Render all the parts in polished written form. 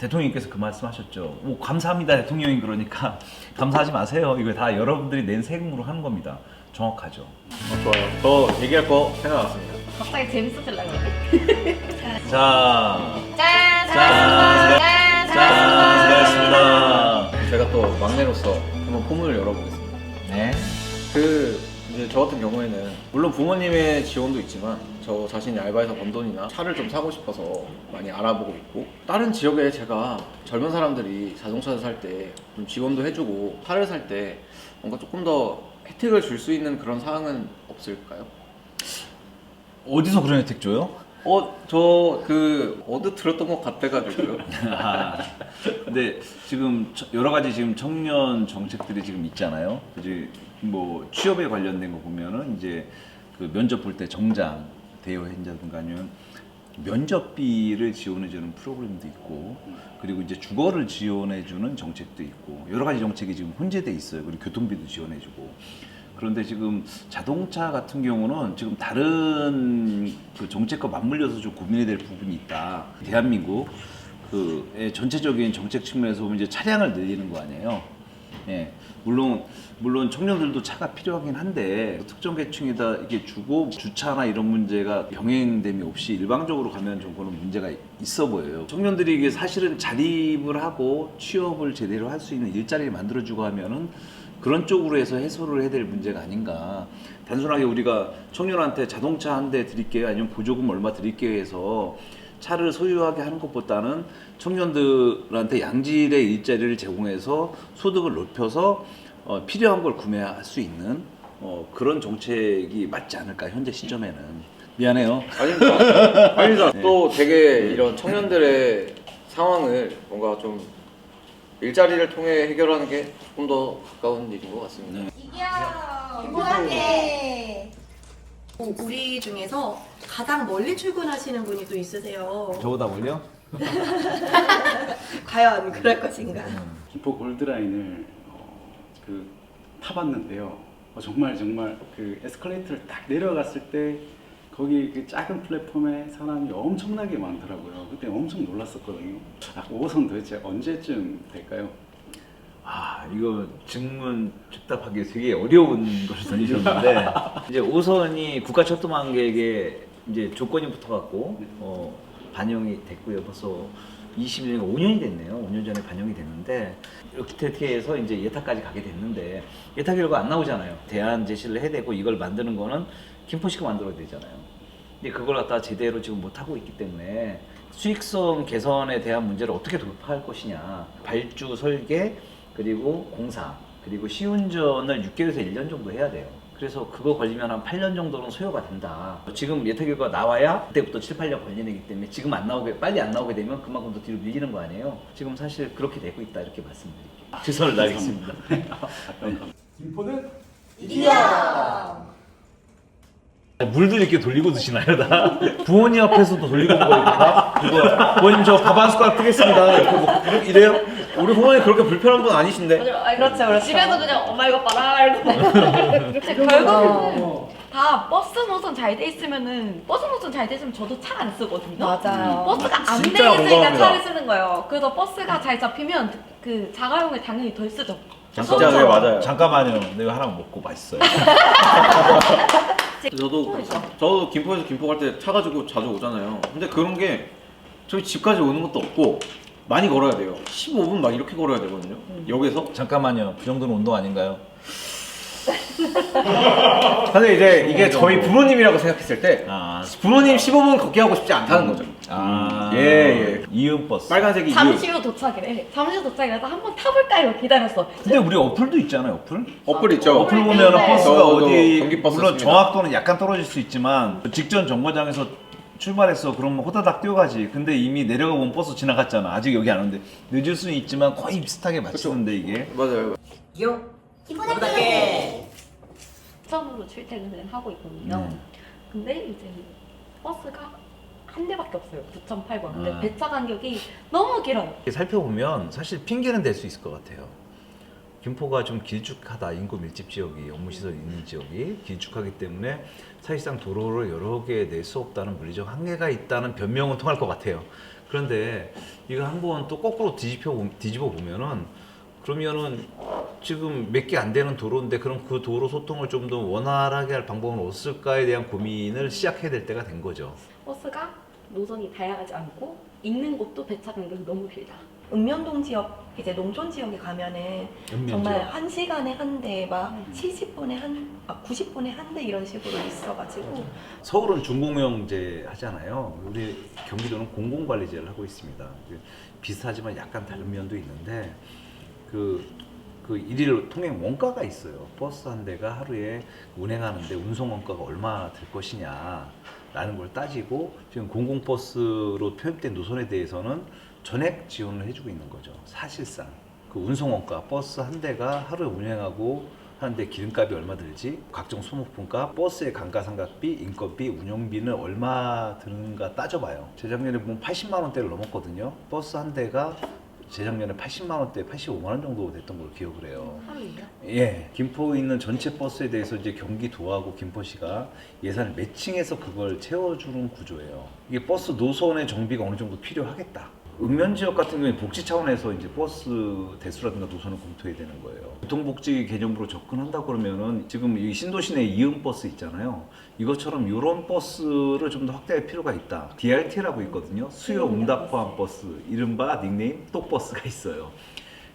대통령님께서 그 말씀하셨죠. 오, 감사합니다 대통령님. 그러니까 감사하지 마세요. 이거 다 여러분들이 낸 세금으로 하는 겁니다. 정확하죠. 좋아요. 저 얘기할 거 생각났습니다. 갑자기 재밌어지려고 그래. 자, 짠! 짠! 짠! 수고하셨습니다. 제가 또 막내로서 한번 포문을 열어보겠습니다. 네. 이제 저 같은 경우에는 물론 부모님의 지원도 있지만 저 자신이 알바해서 번 돈이나 차를 좀 사고 싶어서 많이 알아보고 있고, 다른 지역에 제가 젊은 사람들이 자동차를 살 때 좀 지원도 해주고 차를 살 때 뭔가 조금 더 혜택을 줄 수 있는 그런 사항은 없을까요? 어디서 그런 혜택 줘요? 저 어디 들었던 것 같아가지고요. 근데 지금 여러 가지 지금 청년 정책들이 지금 있잖아요. 이제 뭐 취업에 관련된 거 보면은 이제 그 면접 볼 때 정장 대여해준다든가 아니면 면접비를 지원해주는 프로그램도 있고, 그리고 이제 주거를 지원해주는 정책도 있고, 여러 가지 정책이 지금 혼재돼 있어요. 그리고 교통비도 지원해주고. 그런데 지금 자동차 같은 경우는 지금 다른 그 정책과 맞물려서 좀 고민이 될 부분이 있다. 대한민국 그 전체적인 정책 측면에서 보면 이제 차량을 늘리는 거 아니에요. 예, 물론 청년들도 차가 필요하긴 한데 특정 계층에다 이게 주고 주차나 이런 문제가 병행됨이 없이 일방적으로 가면 좀 그런 문제가 있어 보여요. 청년들이 이게 사실은 자립을 하고 취업을 제대로 할 수 있는 일자리를 만들어주고 하면은 그런 쪽으로 해서 해소를 해야 될 문제가 아닌가. 단순하게 우리가 청년한테 자동차 한 대 드릴게요, 아니면 보조금 얼마 드릴게요 해서 차를 소유하게 하는 것보다는 청년들한테 양질의 일자리를 제공해서 소득을 높여서 필요한 걸 구매할 수 있는 그런 정책이 맞지 않을까, 현재 시점에는. 미안해요. 아닙니다. 또 되게 이런 청년들의 상황을 뭔가 좀 일자리를 통해 해결하는 게 조금 더 가까운 일인 것 같습니다. 김포한테! 우리 중에서 가장 멀리 출근하시는 분이 또 있으세요. 저보다 멀려? 과연 그럴 것인가? 김포 골드라인을 타봤는데요. 정말 그 에스컬레이터를 딱 내려갔을 때 거기 그 작은 플랫폼에 사람이 엄청나게 많더라고요. 그때 엄청 놀랐었거든요. 5호선 도대체 언제쯤 될까요? 이거 질문 즉답하기 되게 어려운 것을 던지셨는데 이제 5선이 국가철도망객에 이제 조건이 붙어갖고 반영이 됐고요. 벌써 21년가 5년이 됐네요. 5년 전에 반영이 됐는데 이렇게 해서 이제 예타까지 가게 됐는데 예타 결과 안 나오잖아요. 대안 제시를 해야 되고 이걸 만드는 거는 김포시가 만들어야 되잖아요. 근데 그걸 갖다 제대로 지금 못 하고 있기 때문에 수익성 개선에 대한 문제를 어떻게 돌파할 것이냐, 발주 설계 그리고 공사 그리고 시운전을 6개월에서 1년 정도 해야 돼요. 그래서 그거 걸리면 한 8년 정도는 소요가 된다. 지금 예타 결과 나와야 그때부터 7, 8년 걸리기 때문에 지금 빨리 안 나오게 되면 그만큼 더 뒤로 밀리는 거 아니에요. 지금 사실 그렇게 되고 있다, 이렇게 말씀드릴게요. 최선을 다하겠습니다. 김포는 물도 이렇게 돌리고 드시나요, 다? 부모님 앞에서도 돌리고 먹어요, 그거? 부모님 저 밥 한 숟가락 뜨겠습니다. 이렇게 이래요? 우리 부모님 그렇게 불편한 분 아니신데? 그렇죠. 집에서 그냥 엄마 이거 봐라 이러고. 근데 결국은 다 버스 노선 잘 돼 있으면은 버스 노선 잘 돼 있으면 저도 차 안 쓰거든요. 맞아요. 버스가 안 돼 진짜 있으니까 공감합니다. 차를 쓰는 거예요. 그래서 버스가 잘 잡히면 그 자가용을 당연히 덜 쓰죠. 진짜 네, 맞아요. 잠깐만요. 내가 하나 먹고 맛있어요. 저도 김포에서 김포 갈 때 차 가지고 자주 오잖아요. 근데 그런 게 저희 집까지 오는 것도 없고 많이 걸어야 돼요. 15분 막 이렇게 걸어야 되거든요. 역에서. 잠깐만요. 그 정도는 운동 아닌가요? 근데 이제 이게 저희 부모님이라고 생각했을 때 부모님 15분 걷기 하고 싶지 않다는 거죠. 예. 이음 버스. 빨간색이 잠시 후 도착이래. 잠시 후 도착이라서 한번 타볼까 이러고 기다렸어. 근데 우리 어플도 있잖아요, 어플? 어플 있죠. 어플 보면 네. 버스가 저도 어디, 경기버스 물론 씁니다. 정확도는 약간 떨어질 수 있지만 직전 정거장에서 출발했어. 그러면 호다닥 뛰어가지. 근데 이미 내려가 보면 버스 지나갔잖아. 아직 여기 안 오는데. 늦을 수는 있지만 거의 비슷하게 맞추는데 이게. 맞아요. 처음으로 출퇴근을 하고 있거든요. 근데 이제 버스가 한 대밖에 없어요. 9.8번. 근데 배차 간격이 너무 길어요. 이렇게 살펴보면 사실 핑계는 될 수 있을 것 같아요. 김포가 좀 길쭉하다. 인구 밀집 지역이, 업무시설 있는 지역이 길쭉하기 때문에 사실상 도로를 여러 개 낼 수 없다는 물리적 한계가 있다는 변명은 통할 것 같아요. 그런데 이거 한번 또 거꾸로 뒤집어 보면은 그러면은 지금 몇 개 안 되는 도로인데 그럼 그 도로 소통을 좀 더 원활하게 할 방법은 없을까에 대한 고민을 시작해야 될 때가 된 거죠. 버스가 노선이 다양하지 않고 있는 곳도 배차 간격이 너무 길다. 읍면동 지역, 이제 농촌 지역에 가면은 정말 1시간에 한 대, 막 70분에 90분에 한 대 이런 식으로 있어가지고 서울은 준공영제 하잖아요. 우리 경기도는 공공관리제를 하고 있습니다. 비슷하지만 약간 다른 면도 있는데 그 일일 통행 원가가 있어요. 버스 한 대가 하루에 운행하는데 운송 원가가 얼마 들 것이냐라는 걸 따지고 지금 공공버스로 표입된 노선에 대해서는 전액 지원을 해주고 있는 거죠. 사실상 그 운송 원가 버스 한 대가 하루에 운행하고 하는데 기름값이 얼마 들지, 각종 소모품값, 버스의 감가상각비, 인건비, 운영비는 얼마 드는가 따져봐요. 재작년에 보면 80만 원대를 넘었거든요. 버스 한 대가 재작년에 80만 원대, 85만 원 정도 됐던 걸로 기억을 해요. 하루에요? 예, 김포에 있는 전체 버스에 대해서 이제 경기도하고 김포시가 예산을 매칭해서 그걸 채워주는 구조예요. 이게 버스 노선의 정비가 어느 정도 필요하겠다. 읍면 지역 같은 경우에 복지 차원에서 이제 버스 대수라든가 노선을 검토해야 되는 거예요. 교통복지 개념으로 접근한다 그러면은 지금 이 신도시내 이음 버스 있잖아요. 이것처럼 이런 버스를 좀 더 확대할 필요가 있다. DRT라고 있거든요. 수요 응답 포함 버스, 이른바 닉네임 똑버스가 있어요.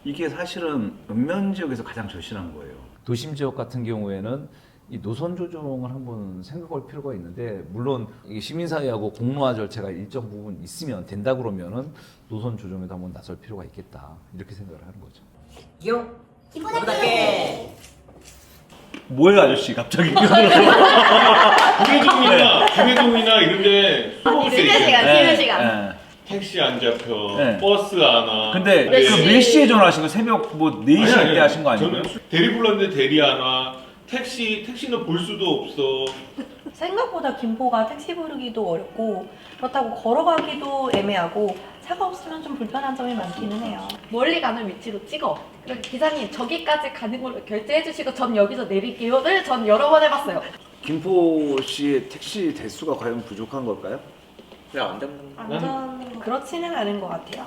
이게 사실은 읍면 지역에서 가장 절실한 거예요. 도심 지역 같은 경우에는 이 노선 조정을 한번 생각할 필요가 있는데, 물론 이 시민사회하고 공론화 절차가 일정 부분 있으면 된다 그러면은 노선 조정에도 한번 나설 필요가 있겠다, 이렇게 생각을 하는 거죠. 기본하게 뭐예요 아저씨 갑자기? 구매동이나 이런데 아니, 쉬는 시간. 네. 택시 안 잡혀, 네. 버스 안 와. 근데 몇 그 시? 몇 시에 전화하신 거? 새벽 뭐 4시 때 하신 거 아니에요? 저는 대리 불렀는데 대리 안 와. 택시는 볼 수도 없어. 생각보다 김포가 택시 부르기도 어렵고 그렇다고 걸어가기도 애매하고 차가 없으면 좀 불편한 점이 많기는 해요. 멀리 가는 위치로 찍어. 그리고 기사님 저기까지 가는 걸로 결제해 주시고 전 여기서 내릴게요를 전 여러 번 해봤어요. 김포시의 택시 대수가 과연 부족한 걸까요? 그냥 안 잡는 거. 완전 그렇지는 않은 것 같아요.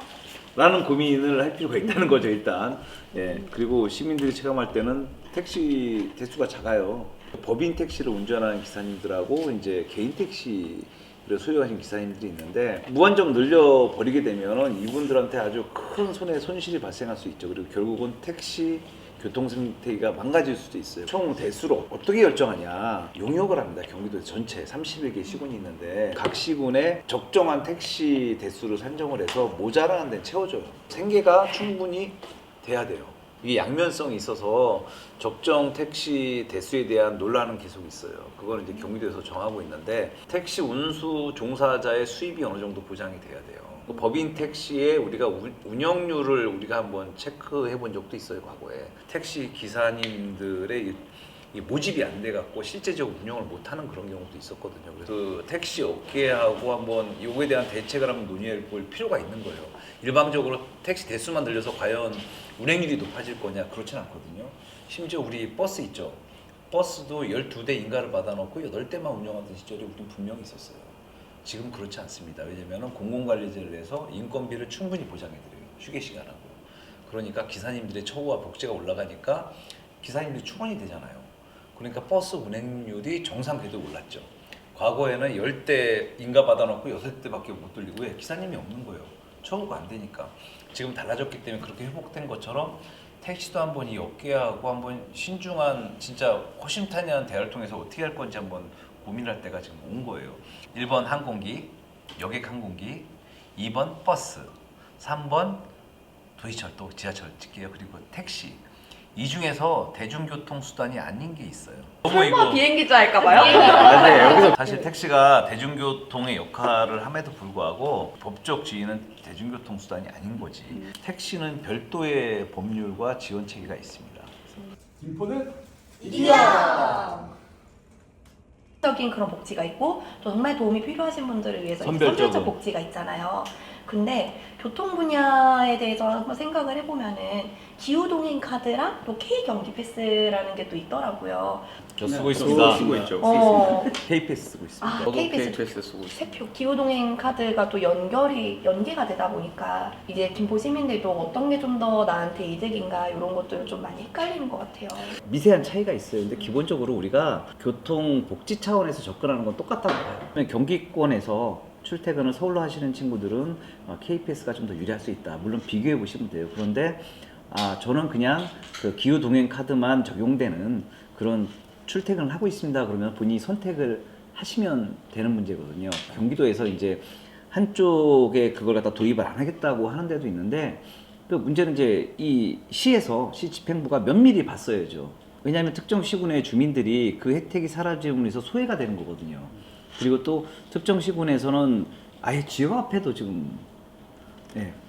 라는 고민을 할 필요가 있다는 거죠 일단. 예, 그리고 시민들이 체감할 때는 택시 대수가 작아요. 법인 택시를 운전하는 기사님들하고 이제 개인 택시를 소유하신 기사님들이 있는데, 무한정 늘려버리게 되면 이분들한테 아주 큰 손실이 발생할 수 있죠. 그리고 결국은 택시 교통 생태계가 망가질 수도 있어요. 총 대수로 어떻게 결정하냐, 용역을 합니다. 경기도 전체 31개 시군이 있는데 각 시군에 적정한 택시 대수를 산정을 해서 모자라는 데는 채워줘요. 생계가 충분히 돼야 돼요. 이게 양면성이 있어서 적정 택시 대수에 대한 논란은 계속 있어요. 그거는 이제 경기도에서 정하고 있는데, 택시 운수 종사자의 수입이 어느 정도 보장이 돼야 돼요. 법인 택시에 우리가 운영률을 우리가 한번 체크해 본 적도 있어요, 과거에. 택시 기사님들의 이 모집이 안 돼 갖고 실제적으로 운영을 못 하는 그런 경우도 있었거든요. 그래서 그 택시 업계하고 한번 이거에 대한 대책을 한번 논의해 볼 필요가 있는 거예요. 일방적으로 택시 대수만 늘려서 과연 운행률이 높아질 거냐, 그렇진 않거든요. 심지어 우리 버스 있죠. 버스도 12대 인가를 받아놓고 8대만 운영하던 시절이 우린 분명히 있었어요. 지금 그렇지 않습니다. 왜냐하면 공공관리제를 해서 인건비를 충분히 보장해드려요. 휴게 시간하고. 그러니까 기사님들의 처우와 복지가 올라가니까 기사님들이 충원이 되잖아요. 그러니까 버스 운행률이 정상 궤도에 올랐죠. 과거에는 10대 인가 받아놓고 6대밖에 못 돌리고 왜? 기사님이 없는 거예요. 처우가 안 되니까. 지금 달라졌기 때문에 그렇게 회복된 것처럼 택시도 한번 이 업계하고 한번 신중한 진짜 호심탄회한 대화를 통해서 어떻게 할 건지 한번 고민할 때가 지금 온 거예요. 1번 항공기, 여객 항공기, 2번 버스, 3번 도시철도, 지하철 찍게요. 그리고 택시. 이 중에서 대중교통 수단이 아닌 게 있어요. 설마 비행기자 할까봐요? 네, 여기서 사실 택시가 대중교통의 역할을 함에도 불구하고 법적 지위는 대중교통 수단이 아닌 거지. 택시는 별도의 법률과 지원 체계가 있습니다. 김포는 적인 그런 복지가 있고 또 정말 도움이 필요하신 분들을 위해서 선별적으로. 선별적 복지가 있잖아요. 근데 교통 분야에 대해서 한번 생각을 해보면은 기후동행 카드랑 또 K경기 패스라는 게 또 있더라고요. 저 네, 쓰고 있습니다. 쓰고 있죠. K패스 쓰고 있습니다. 아, 저도 KPS KPS 쓰고 있어요. 세표 기후동행 카드가 또 연계가 되다 보니까 이제 김포 시민들도 어떤 게 좀 더 나한테 이득인가 이런 것들을 좀 많이 헷갈리는 것 같아요. 미세한 차이가 있어요. 근데 기본적으로 우리가 교통 복지 차원에서 접근하는 건 똑같다고 봐요. 경기권에서 출퇴근을 서울로 하시는 친구들은 KPS가 좀 더 유리할 수 있다. 물론 비교해 보시면 돼요. 그런데 저는 그냥 그 기후 동행 카드만 적용되는 그런 출퇴근을 하고 있습니다. 그러면 본인이 선택을 하시면 되는 문제거든요. 경기도에서 이제 한쪽에 그걸 갖다 도입을 안 하겠다고 하는 데도 있는데, 그 문제는 이제 이 시 집행부가 면밀히 봤어야죠. 왜냐하면 특정 시군의 주민들이 그 혜택이 사라짐으로 해서 소외가 되는 거거든요. 그리고 또 특정 시군에서는 아예 지역화폐도 지금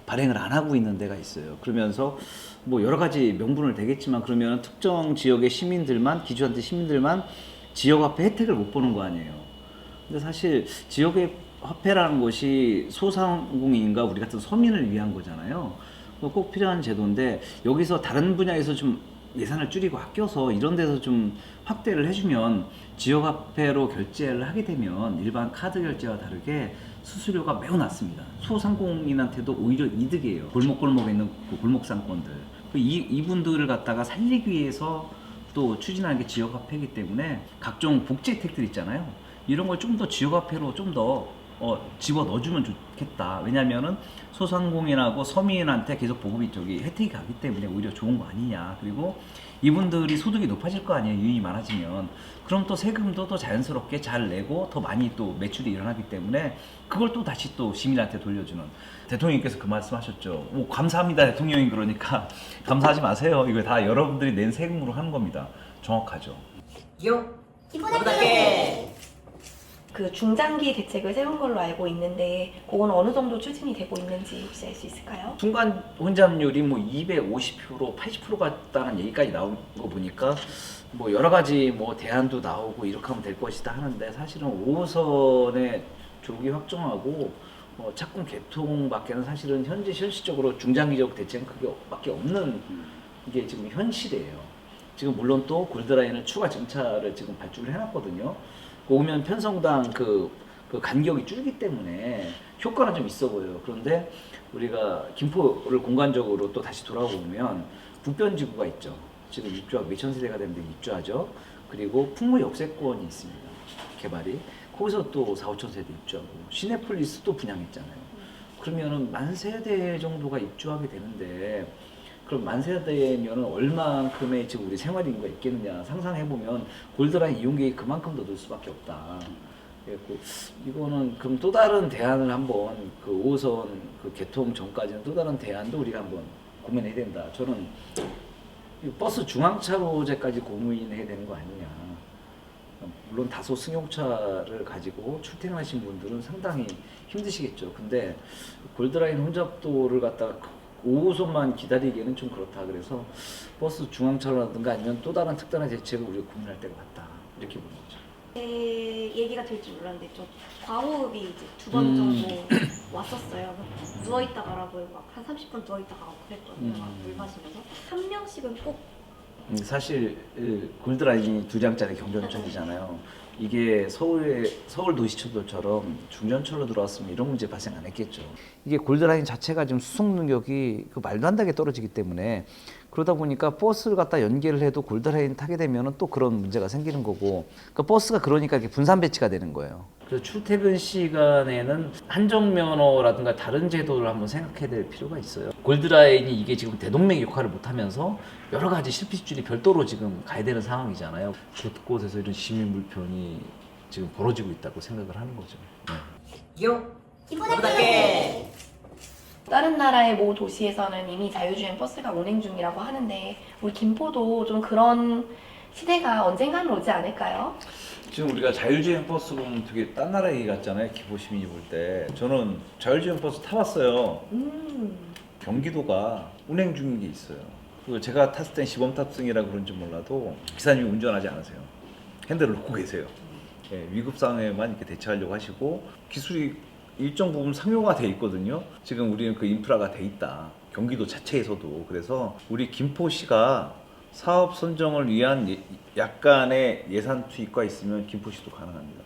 발행을 안 하고 있는 데가 있어요. 그러면서 뭐 여러 가지 명분을 대겠지만, 그러면 특정 지역의 시민들만, 기주한테 시민들만 지역화폐 혜택을 못 보는 거 아니에요. 근데 사실 지역의 화폐라는 것이 소상공인과 우리 같은 서민을 위한 거잖아요. 꼭 필요한 제도인데, 여기서 다른 분야에서 좀 예산을 줄이고 아껴서 이런 데서 좀 확대를 해주면, 지역화폐로 결제를 하게 되면 일반 카드 결제와 다르게 수수료가 매우 낮습니다. 소상공인한테도 오히려 이득이에요. 골목골목에 있는 그 골목상권들, 이분들을 갖다가 살리기 위해서 또 추진하는 게 지역화폐이기 때문에 각종 복지 혜택들 있잖아요. 이런 걸 좀 더 지역화폐로 좀 더 집어 넣어주면 좋겠다. 왜냐면은 소상공인하고 서민한테 계속 보급이 혜택이 가기 때문에 오히려 좋은 거 아니냐. 그리고 이분들이 소득이 높아질 거 아니에요. 유인이 많아지면. 그럼 또 세금도 더 자연스럽게 잘 내고 더 많이 또 매출이 일어나기 때문에 그걸 또 다시 또 시민한테 돌려주는. 대통령님께서 그 말씀하셨죠. 감사합니다 대통령님. 그러니까 감사하지 마세요. 이거 다 여러분들이 낸 세금으로 하는 겁니다. 정확하죠. 이쁘게 그 중장기 대책을 세운 걸로 알고 있는데 그건 어느 정도 추진이 되고 있는지 혹시 알 수 있을까요? 순간 혼잡률이 뭐 250%, 80% 같다는 얘기까지 나온 거 보니까 뭐 여러 가지 뭐 대안도 나오고 이렇게 하면 될 것이다 하는데, 사실은 5호선의 조기 확정하고 착공 개통밖에는 사실은 현실적으로 중장기적 대책은 그게밖에 없는 게 지금 현실이에요. 지금 물론 또 골드라인을 추가 증차를 지금 발주를 해놨거든요. 오면 편성당 그 간격이 줄기 때문에 효과는 좀 있어 보여요. 그런데 우리가 김포를 공간적으로 또 다시 돌아보면 북변지구가 있죠. 지금 입주하고 매천세대가 되는데 입주하죠. 그리고 풍무 역세권이 있습니다. 개발이. 거기서 또 4, 5천 세대 입주하고, 시내폴리스 또 분양했잖아요. 그러면은 10,000세대 정도가 입주하게 되는데, 그럼 10,000세대면은 얼마큼의 지금 우리 생활 인구가 있겠느냐 상상해보면 골드라인 이용 계획이 그만큼 더 늘 수밖에 없다. 그래서 이거는 그럼 또 다른 대안을 한번, 그 5호선 그 개통 전까지는 또 다른 대안도 우리가 한번 고민해야 된다. 저는 버스 중앙차로제까지 고민해야 되는 거 아니냐. 물론 다소 승용차를 가지고 출퇴근하신 분들은 상당히 힘드시겠죠. 근데 골드라인 혼잡도를 갖다가 5호선만 기다리기에는 좀 그렇다. 그래서 버스 중앙차로라든가 아니면 또 다른 특단의 대책을 우리가 고민할 때가 같다. 이렇게 보는 거죠. 얘기가 될 줄 몰랐는데 좀 과호흡이 이제 2번 정도 왔었어요. 누워있다가 가라고 한 30분 누워있다가 가고 그랬거든요. 물 마시면서. 한 명씩은 꼭 사실 골드라인이 2장짜리 경전철이잖아요. 이게 서울 도시철도처럼 중전철로 들어왔으면 이런 문제 발생 안 했겠죠. 이게 골드라인 자체가 지금 수송 능력이 말도 안 되게 떨어지기 때문에, 그러다 보니까 버스를 갖다 연계를 해도 골드라인 타게 되면은 또 그런 문제가 생기는 거고, 그러니까 버스가 그러니까 이렇게 분산 배치가 되는 거예요. 그래서 출퇴근 시간에는 한정면허라든가 다른 제도를 한번 생각해야 될 필요가 있어요. 골드라인이 이게 지금 대동맥 역할을 못하면서 여러 가지 실핏줄이 별도로 지금 가야 되는 상황이잖아요. 곳곳에서 이런 시민 불편이 지금 벌어지고 있다고 생각을 하는 거죠. 이쁘게 다른 나라의 모 도시에서는 이미 자율주행 버스가 운행 중이라고 하는데 우리 김포도 좀 그런 시대가 언젠가는 오지 않을까요? 지금 우리가 자율주행 버스 보면 되게 딴 나라 얘기 같잖아요. 기포 시민이 볼 때. 저는 자율주행 버스 타봤어요. 경기도가 운행 중인 게 있어요. 그리고 제가 탔을 땐 시범 탑승이라 그런지 몰라도 기사님이 운전하지 않으세요. 핸들을 놓고 계세요. 위급 상황에만 이렇게 대처하려고 하시고, 기술이 일정 부분 상용화 돼 있거든요. 지금 우리는 그 인프라가 돼 있다. 경기도 자체에서도. 그래서 우리 김포시가 사업 선정을 위한 약간의 예산 투입과 있으면 김포시도 가능합니다.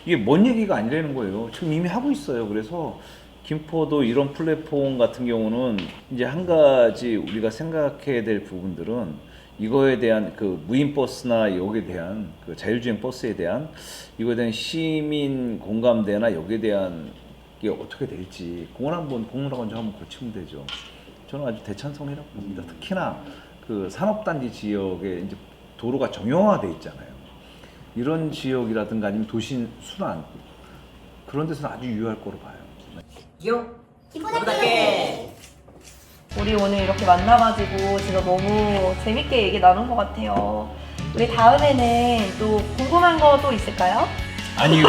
이게 먼 얘기가 아니라는 거예요. 지금 이미 하고 있어요. 그래서 김포도 이런 플랫폼 같은 경우는 이제 한 가지 우리가 생각해야 될 부분들은 이거에 대한 그 무인 버스나 여기에 대한 그 자율주행 버스에 대한 이거에 대한 시민 공감대나 여기에 대한 게 어떻게 될지 그걸 한번 공론화관점 한번 거치면 되죠. 저는 아주 대찬성이라고 봅니다. 특히나 그 산업단지 지역에 이제 도로가 정형화돼 있잖아요. 이런 지역이라든가 아니면 도시 순환 그런 데서는 아주 유효할 거로 봐요. 우리 오늘 이렇게 만나가지고 진짜 너무 재밌게 얘기 나눈 것 같아요. 우리 다음에는 또 궁금한 거 또 있을까요? 아니요.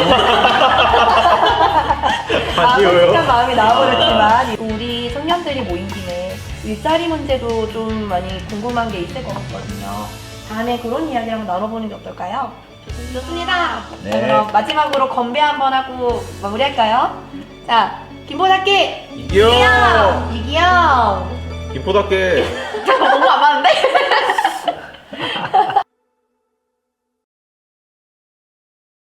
솔직한 마음이 나와버렸지만 우리 청년들이 모인 김에 일자리 문제도 좀 많이 궁금한 게 있을 것 같거든요. 다음에 그런 이야기 한번 나눠보는 게 어떨까요? 좋습니다. 네. 자, 그럼 마지막으로 건배 한번 하고 마무리할까요? 자, 김보답게 이기영! 이기영! 김포답게 너무 안